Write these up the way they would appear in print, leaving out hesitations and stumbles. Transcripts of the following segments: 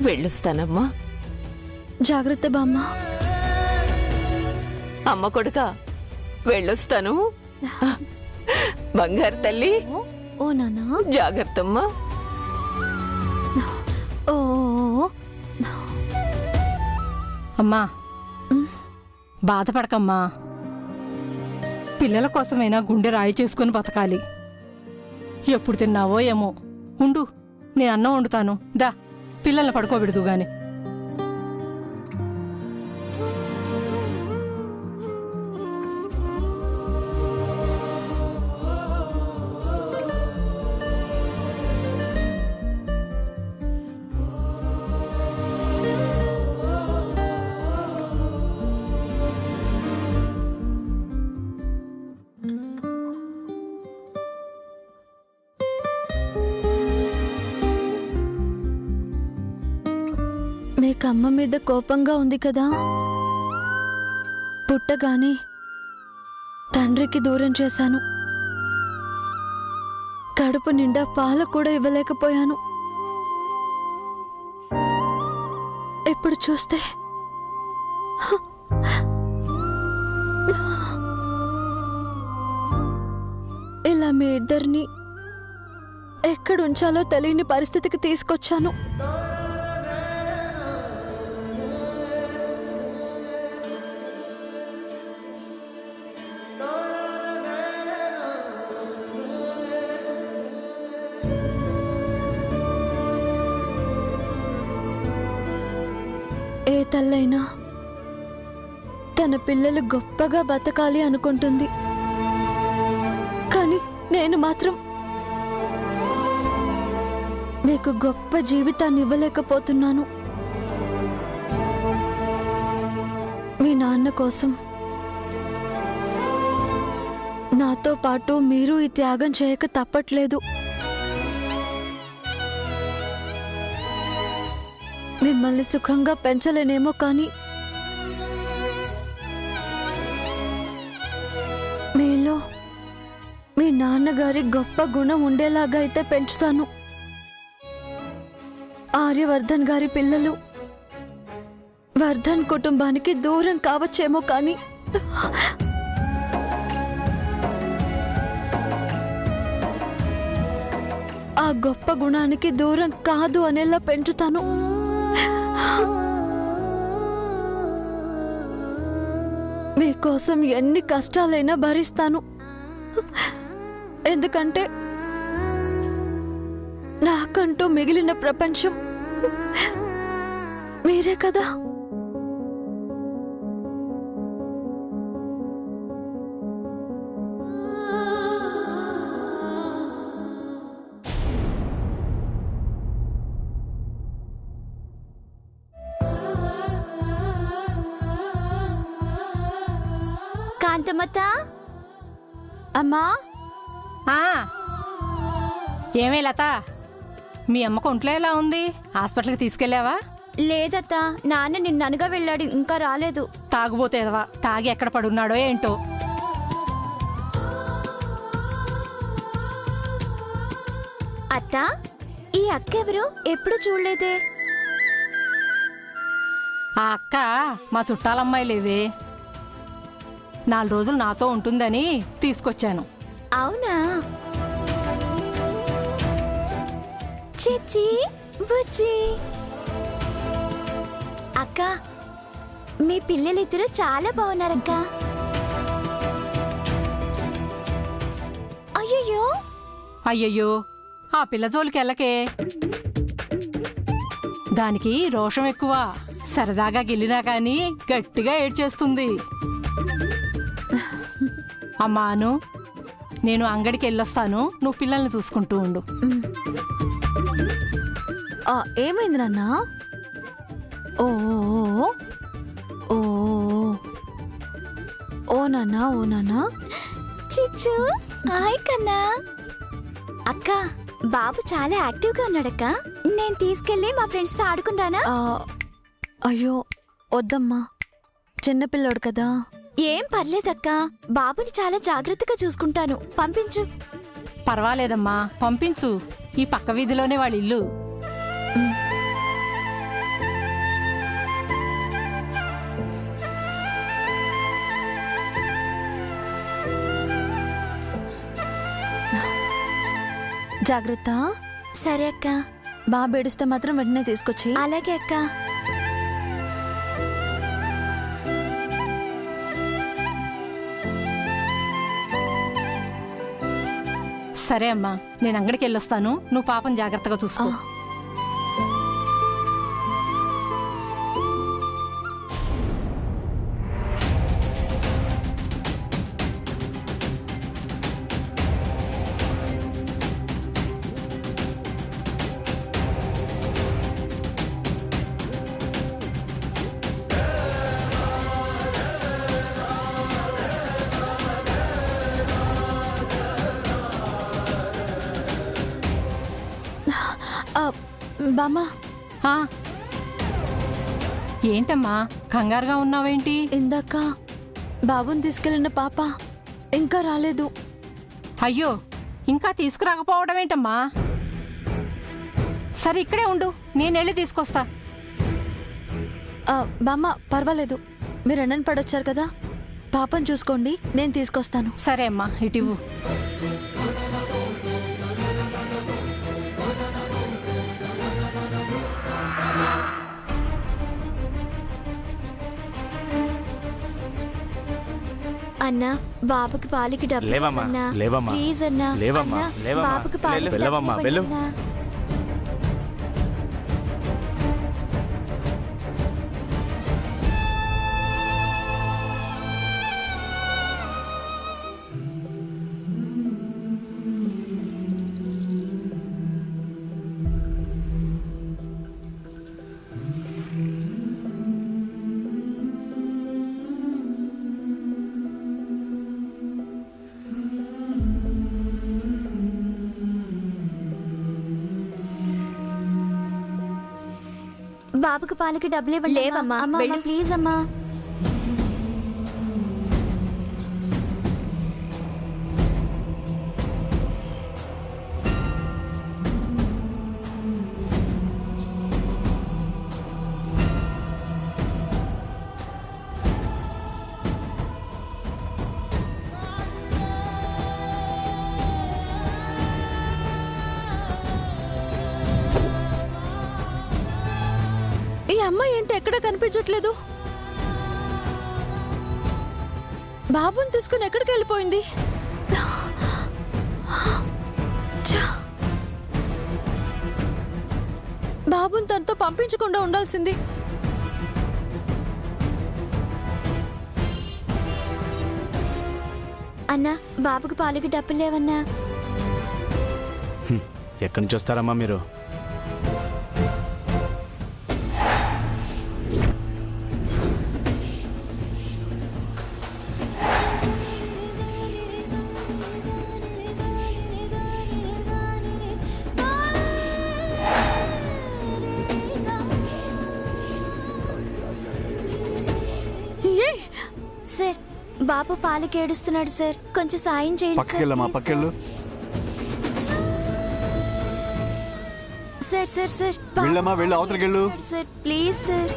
వెళ్ళొస్తానమ్మా. జాగ్రత్త బామ్మ. అమ్మ కొడుకా వెళ్ళొస్తాను. బంగారు తల్లి. ఓ నాన్నా జాగ్రత్తమ్మా. ఓ అమ్మా బాధపడకమ్మా. పిల్లల కోసమైనా గుండె రాయి చేసుకుని బతకాలి. ఎప్పుడు తిన్నావో ఏమో. ఉండు, నేను అన్నం వండుతాను. దా, పిల్లల్ని పడుకోబెడదు గాని. మీకు అమ్మ మీద కోపంగా ఉంది కదా? పుట్టగానే తండ్రికి దూరం చేశాను. కడుపు నిండా పాలు కూడా ఇవ్వలేకపోయాను. ఇప్పుడు చూస్తే ఇలా మీ ఇద్దరిని ఎక్కడుంచాలో తెలియని పరిస్థితికి తీసుకొచ్చాను. ఏ తల్లైనా తన పిల్లలు గొప్పగా బతకాలి అనుకుంటుంది. కానీ నేను మాత్రం మీకు గొప్ప జీవితాన్ని ఇవ్వలేకపోతున్నాను. మీ నాన్న కోసం నాతో పాటు మీరు ఈ త్యాగం చేయక తప్పట్లేదు. మిమ్మల్ని సుఖంగా పెంచలేనేమో, కానీ మీలో మీ నాన్నగారి గొప్ప గుణం ఉండేలాగా అయితే పెంచుతాను. ఆర్యవర్ధన్ గారి పిల్లలు వర్ధన్ కుటుంబానికి దూరం కావచ్చేమో, కానీ ఆ గొప్ప గుణానికి దూరం కాదు అనేలా పెంచుతాను. మీకోసం ఎన్ని కష్టాలైనా భరిస్తాను. ఎందుకంటే నాకంటూ మిగిలిన ప్రపంచం మీరే కదా. కాంతమత్త, అమ్మా. ఏమే లత, మీ అమ్మకు ఒంట్లో ఎలా ఉంది? హాస్పిటల్కి తీసుకెళ్ళావా? లేదత్త, నాన్న నిన్ననగా వెళ్ళాడు, ఇంకా రాలేదు. తాగుబోతేదవా, తాగి ఎక్కడ పడున్నాడో ఏంటో. అత్త, ఈ అక్క ఎవరు? ఎప్పుడు చూడలేదే. ఆ అక్క మా చుట్టాలమ్మాయి లేవే. 4 రోజులు నాతో ఉంటుందని తీసుకొచ్చాను. అవునా? చిచ్చి బుజ్జి. అక్క, మీ పిల్లలిద్దరూ చాలా బాగున్నారక్క. అయ్యయ్యో అయ్యయ్యో, ఆ పిల్ల జోలికి వెళ్ళకే. దానికి రోషం ఎక్కువ. సరదాగా గెలినా కానీ గట్టిగా ఏడ్చేస్తుంది. అమ్మాను, నేను అంగడికి వెళ్ళొస్తాను, నువ్వు పిల్లల్ని చూసుకుంటూ ఉండు. ఏమైంది నాన్న? ఓ ఓ ఓ నాన్న, ఓ నాన్న. చిచ్చు, హాయ్ కన్నా. అక్క, బాబు చాలా యాక్టివ్గా ఉన్నాడక్క. నేను తీసుకెళ్ళి మా ఫ్రెండ్స్తో ఆడుకుంటానా? అయ్యో వద్దమ్మా, చిన్నపిల్లోడు కదా. ఏం పర్లేదక్క, బాబుని చాలా జాగ్రత్తగా చూసుకుంటాను. పంపించు. పర్వాలేదమ్మా, పంపించు. ఈ పక్క వీధిలోనే వాళ్ళ ఇల్లు. జాగ్రత్త. సరే అక్క. బాబు ఏడిస్తే మాత్రం వెంటనే తీసుకొచ్చి. అలాగే అక్క. సరే అమ్మా, నేను అంగడికి వెళ్ళొస్తాను. నువ్వు పాపం జాగ్రత్తగా చూసుకో. బామ్మా, ఆ, ఏంటమ్మా కంగారుగా ఉన్నావేంటి? ఇందాక బాబుని తీసుకెళ్ళిన పాప ఇంకా రాలేదు. అయ్యో, ఇంకా తీసుకురాకపోవడం ఏంటమ్మా? సరే ఇక్కడే ఉండు, నేనెళ్ళి తీసుకొస్తా. బామ్మ పర్వాలేదు, మీరు అన్నని పడొచ్చారు కదా, పాపను చూసుకోండి, నేను తీసుకొస్తాను. సరే అమ్మా, ఇటివ్వు. అన్నా, బాబుకి పాలకి డబ్బులు లేవమ్మా, అన్నా. లేవమ్మా, ప్లీజ్ అన్నా. లేవమ్మా, అన్నా, లేవమ్మా. బాబుకి పాలకి వెళ్ళవమ్మా, డబ్బులు వెళ్ళు. ఇవ్వండి అన్నా. బాబుకి పాలకి డబ్బులు ఇవ్వండి. లేవమ్మా, అమ్మా, వెళ్ళు. ప్లీజ్ అమ్మా. ఈ అమ్మాయి ఏంటి ఎక్కడ కనిపించట్లేదు? బాబుని తీసుకుని ఎక్కడికి వెళ్ళిపోయింది? ఛ! బాబుని తనతో పంపించకుండా ఉండాల్సింది. అన్నా, బాబుకి పాలకి డబ్బులు లేవన్నా. ఎక్కడి నుంచి వస్తారమ్మా మీరు? సార్, బాబు పాలకి ఏడుస్తున్నాడు సార్, కొంచెం సాయం చేయండి పక్కకెళ్ళమ్మా, సార్. పక్కకెళ్ళు. సార్ సార్ సార్, బాబు వెళ్ళమ్మా, వెళ్ళు, అవతలకి వెళ్ళు. Sir, please sir,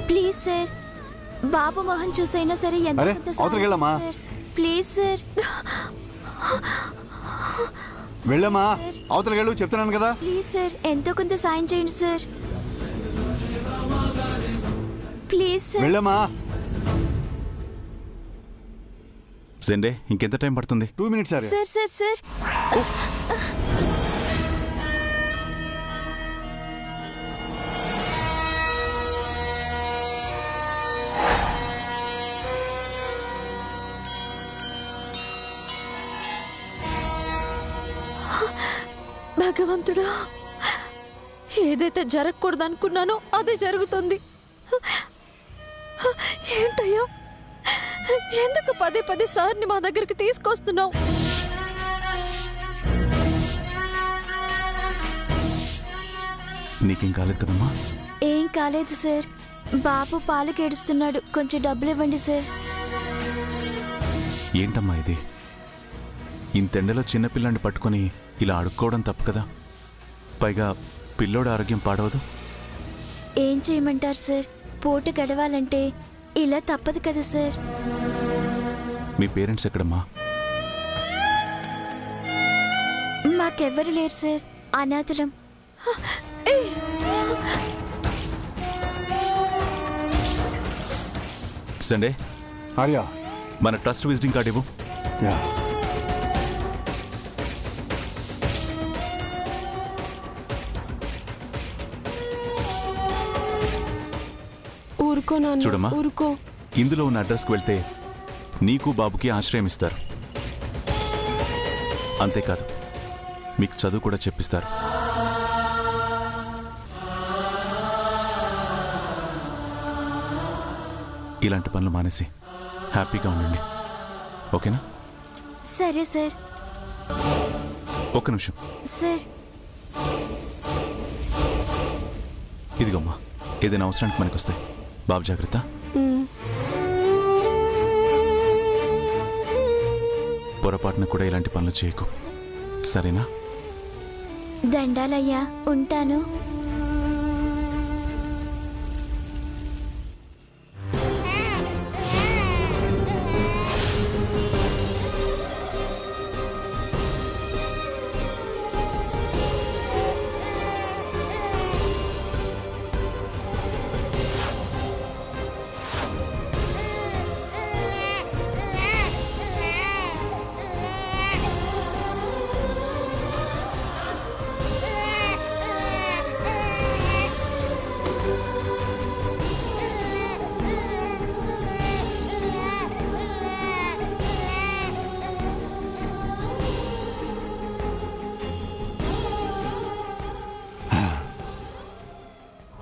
please sir, బాబు మొహం చూసైనా సరే ఎంత అరే, కొంత సాయం అవతలకి వెళ్ళమ్మా. చేయండి సార్. ప్లీజ్ సార్, వెళ్ళమ్మా, అవతలకి వెళ్ళు, చెప్తున్నాను కదా. ప్లీజ్ సార్, ఎంతో కొంత సాయం చేయండి సార్. Please sir. వెళ్ళమ్మా. జెండే, ఇంకెంత టైం పడుతుంది? 2 minutes sir. Sir sir sir, భగవంతుడా, ఏదైతే జరగకూడదు అనుకున్నానో అదే జరుగుతుంది. ఏంటయ్యా, ఎందుకు పదే పదే సార్ని మా దగ్గరికి తీసుకొస్తున్నావు? నీకేం కాలేదు కదమ్మా? ఏం కాలేదు సార్, బాబు పాలకి ఏడుస్తున్నాడు, కొంచెం డబ్బులు ఇవ్వండి సార్. ఏంటమ్మా ఇది? ఇంతెండలో చిన్నపిల్లాన్ని పట్టుకొని ఇలా అడుక్కోవడం తప్పు కదా. పైగా పిల్లోడు ఆరోగ్యం పాడవదు. ఏం చేయమంటారు సార్, పూట గడవాలంటే ఇలా తప్పదు కదా సార్. మీ పేరెంట్స్ ఎక్కడమ్మా? మాకెవ్వరు లేరు సార్, అనాథులం. సండే ఆర్య మన ట్రస్ట్ విజిటింగ్ కార్డు ఇవ్వు. యా ఊరుకో నాన్న, చూడమ్మా. ఊరుకో. ఇందులో ఉన్న అడ్రస్కి వెళ్తే నీకు బాబుకి ఆశ్రయం ఇస్తారు. అంతేకాదు మీకు చదువు కూడా చెప్పిస్తారు. ఇలాంటి పనులు మానేసి హ్యాపీగా ఉండండి, ఓకేనా? సరే సార్. ఒక్క నిమిషం. సార్, ఇదిగోమ్మా, ఏదైనా అవసరానికి మనకు వస్తాయి. బాబు జాగ్రత్త. పొరపాటున కూడా ఇలాంటి పనులు చేయకు, సరేనా? దండాలయ్యా, ఉంటాను.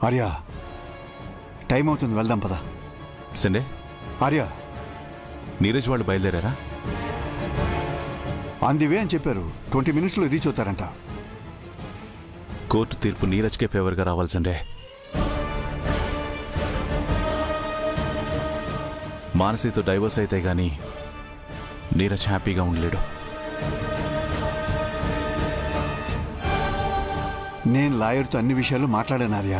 ఆర్య టైం అవుతుంది, వెళ్దాం పద. సండే, ఆర్య నీరజ్ వాళ్ళు బయలుదేరారా? ఆన్ ది వే అని చెప్పారు. 20 minutesలో రీచ్ అవుతారంట. కోర్టు తీర్పు నీరజ్కే ఫేవర్గా రావాలి సండే. మానసితో డైవర్స్ అయితే గానీ నీరజ్ హ్యాపీగా ఉండలేడు. నేను లాయర్తో అన్ని విషయాలు మాట్లాడాను ఆర్య.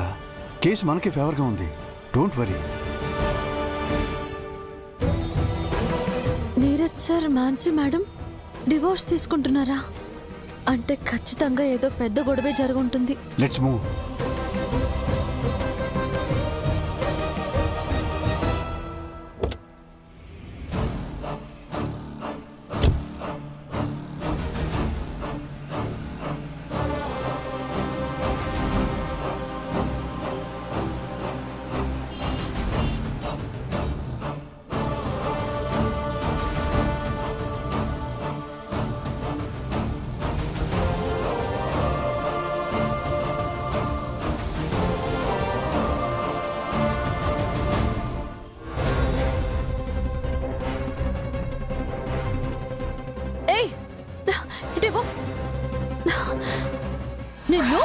కేసు మనకి ఫేవర్గా ఉంది, don't worry. Neeraj sir, Mansi madam divorce తీసుకుంటున్నారా? అంటే ఖచ్చితంగా ఏదో పెద్ద గొడవే జరుగుంటుంది. Let's move. నిన్ను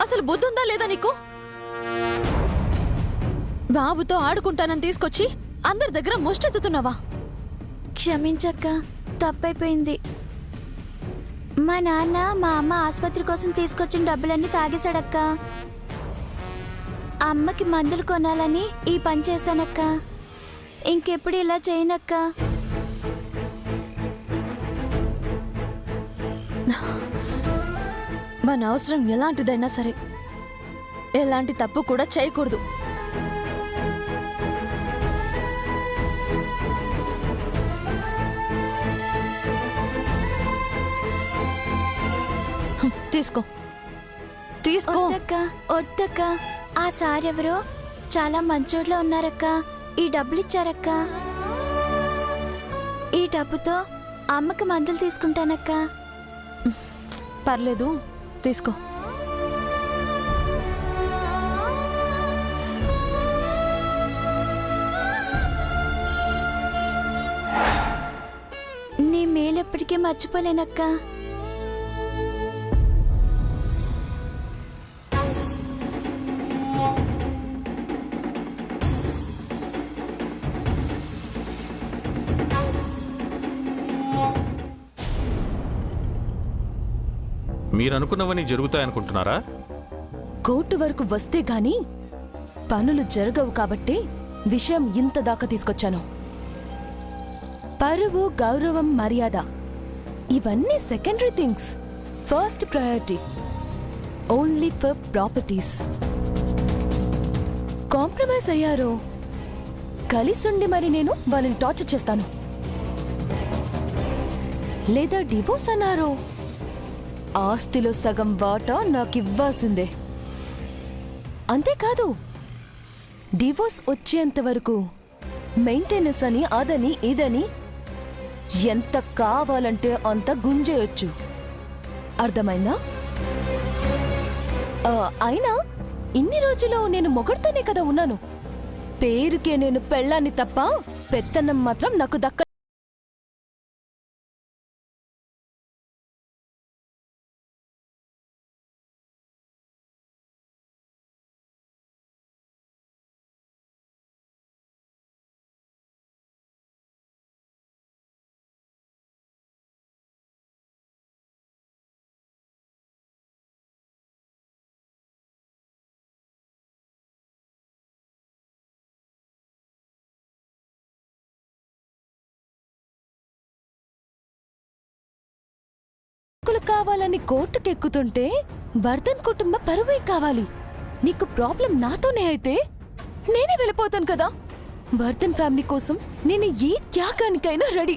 అసలు బుద్ధి ఉందా లేదా నీకు? బాబుతో ఆడుకుంటానని తీసుకొచ్చి అందరి దగ్గర ముష్టెత్తుతున్నావా? క్షమించక్క, తప్పైపోయింది. మా నాన్న మా అమ్మ ఆసుపత్రి కోసం తీసుకొచ్చిన డబ్బులన్నీ తాగేశాడక్క. అమ్మకి మందులు కొనాలని ఈ పని చేశానక్క. ఇంకెప్పుడు ఇలా చేయనక్క. మన అవసరం ఎలాంటిదైనా సరే ఎలాంటి తప్పు కూడా చేయకూడదు. తీసుకో తీసుకో. వద్దక్క, వద్దక్క. ఆ సార్ ఎవరో చాలా మంచోడ్లో ఉన్నారక్క. ఈ డబ్బులు ఇచ్చారక్క. ఈ డబ్బుతో అమ్మకి మందులు తీసుకుంటానక్క. పర్లేదు, తీసుకో. నీ మేలెప్పటికీ మర్చిపోలేనక్క. మీరనుకున్నవన్నీ జరుగుతాయనుకుంటున్నారా? కోర్టు వరకు వస్తే గాని పనులు జరగవు కాబట్టి విషయం ఇంత దాకా తీసుకొచ్చాను. పరువు, గౌరవం, మర్యాద ఇవన్నీ secondary things. First priority only for properties. Compromise అయ్యారో కలిసుండి మరి నేను వాళ్ళని టార్చర్ చేస్తాను. లేదా డివోర్స్ అన్నారో ఆస్తిలో సగం వాటా నాకు ఇవ్వాల్సిందే. అంతేకాదు డివోర్స్ వచ్చేంత వరకు మెయింటెనెన్స్ అని అదని ఇదని ఎంత కావాలంటే అంత గుంజేయొచ్చు. అర్థమైందా? అయినా ఇన్ని రోజులు నేను మొగడుతోనే కదా ఉన్నాను. పేరుకే నేను పెళ్ళాన్ని తప్ప పెత్తనం మాత్రం నాకు దక్క. కావాలని కోర్టుకెక్కుతుంటే వర్ధన్ కుటుంబ పరువే కావాలి. నీకు ప్రాబ్లం నాతోనే అయితే నేనే వెళ్ళిపోతాను కదా. వర్ధన్ ఫ్యామిలీ కోసం నేను ఏ త్యాగానికైనా రెడీ.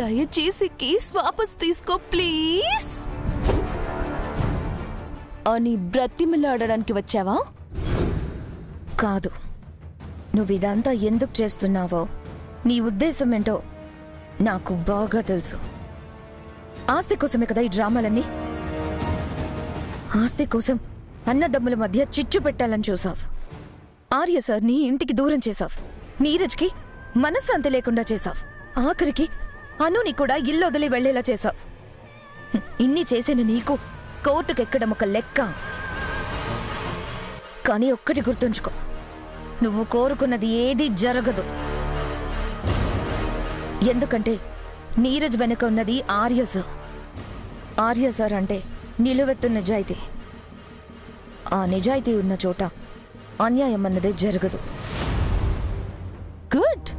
దయచేసి కేసు వాపస్ తీసుకో ప్లీజ్ అని బ్రతిమిలాడడానికి వచ్చావా? కాదు, నువ్విదంతా ఎందుకు చేస్తున్నావో, నీ ఉద్దేశం ఏంటో నాకు బాగా తెలుసు. ఆస్తి కోసమే కదా ఈ డ్రామాలన్నీ. ఆస్తి కోసం అన్నదమ్ముల మధ్య చిచ్చు పెట్టాలని చూసావు. ఆర్య సార్ని ఇంటికి దూరం చేశావు. నీరజ్కి మనశ్శాంతి లేకుండా చేశావు. ఆఖరికి అనుని కూడా ఇల్లు వదిలి వెళ్లేలా చేశావు. ఇన్ని చేసిన నీకు కోర్టుకెక్కడం ఒక లెక్క. కానీ ఒక్కటి గుర్తుంచుకో, నువ్వు కోరుకున్నది ఏదీ జరగదు. ఎందుకంటే నీరజ్ వెనుక ఉన్నది ఆర్య సార్. ఆర్య సార్ అంటే నిలువెత్తు నిజాయితీ. ఆ నిజాయితీ ఉన్న చోట అన్యాయం అన్నదే జరగదు. గుడ్.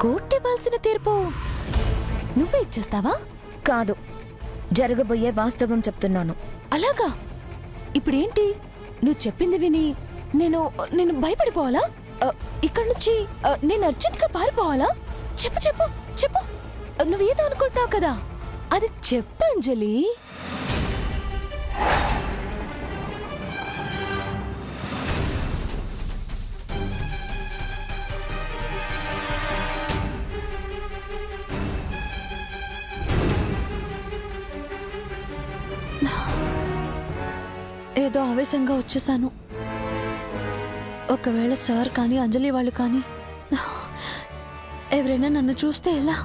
కోర్టు ఇవ్వాల్సిన తీర్పు నువ్వే ఇచ్చేస్తావా? కాదు, జరగబోయే వాస్తవం చెప్తున్నాను. అలాగా? ఇప్పుడేంటి నువ్వు చెప్పింది విని నేను నేను భయపడిపోవాలా? ఇక్కడి నుంచి నేను అర్జెంట్గా పారిపోవాలా? చెప్పు చెప్పు చెప్పు. నువ్వేదో అనుకుంటున్నావు కదా, అది చెప్పు అంజలి. ఏదో ఆవేశంగా వచ్చేసాను. ఒకవేళ సార్ కానీ అంజలి వాళ్ళు కానీ ఎవరైనా నన్ను చూస్తే ఎలా?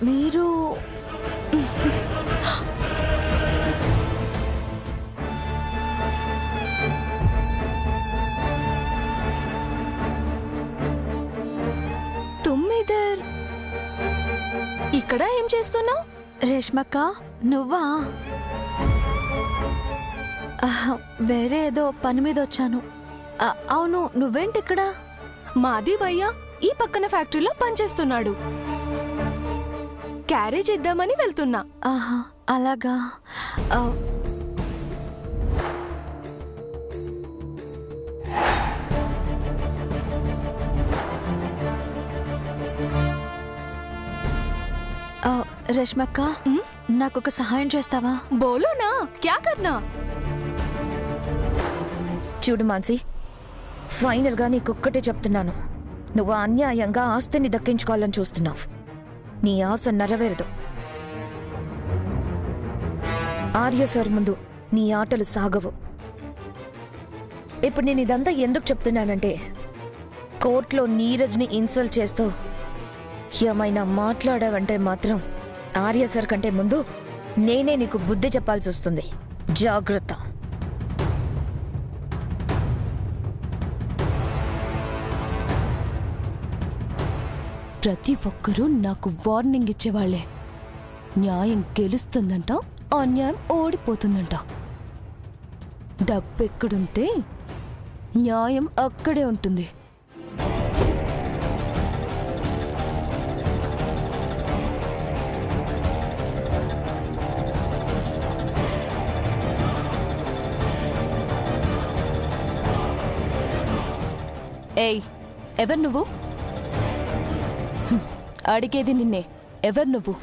మీరు ఇక్కడ ఏం చేస్తున్నావు? రేష్మక్క, నువ్వా? వేరే ఏదో పని మీద వచ్చాను. అవును, నువ్వేంటి ఇక్కడ? మాది భయ్య ఈ పక్కన ఫ్యాక్టరీలో పనిచేస్తున్నాడు. క్యారేజ్ ఇద్దామని వెళ్తున్నా. ఆహా, అలాగా. రేష్మక్క, నాకొక సహాయం చేస్తావా? బోలోనా, క్యా కర్నా? చూడు మాన్సి, ఫైనల్గా నీకొక్కటే చెప్తున్నాను. నువ్వు అన్యాయంగా ఆస్తిని దక్కించుకోవాలని చూస్తున్నావు. నీ ఆశ నెరవేరదు. ఆర్య సార్ ముందు నీ ఆటలు సాగవు. ఇప్పుడు నేను ఇదంతా ఎందుకు చెప్తున్నానంటే, కోర్టులో నీరజ్ని ఇన్సల్ట్ చేస్తూ ఏమైనా మాట్లాడావంటే మాత్రం ఆర్య సార్ కంటే ముందు నేనే నీకు బుద్ధి చెప్పాల్సి వస్తుంది. జాగ్రత్త. ప్రతి ఒక్కరూ నాకు వార్నింగ్ ఇచ్చేవాళ్లే. న్యాయం గెలుస్తుందంట, అన్యాయం ఓడిపోతుందంట. డబ్బెక్కడుంటే న్యాయం అక్కడే ఉంటుంది. ఏయ్, ఎవరు నువ్వు? అడిగేది నిన్నే, ఎవరు నువ్వు?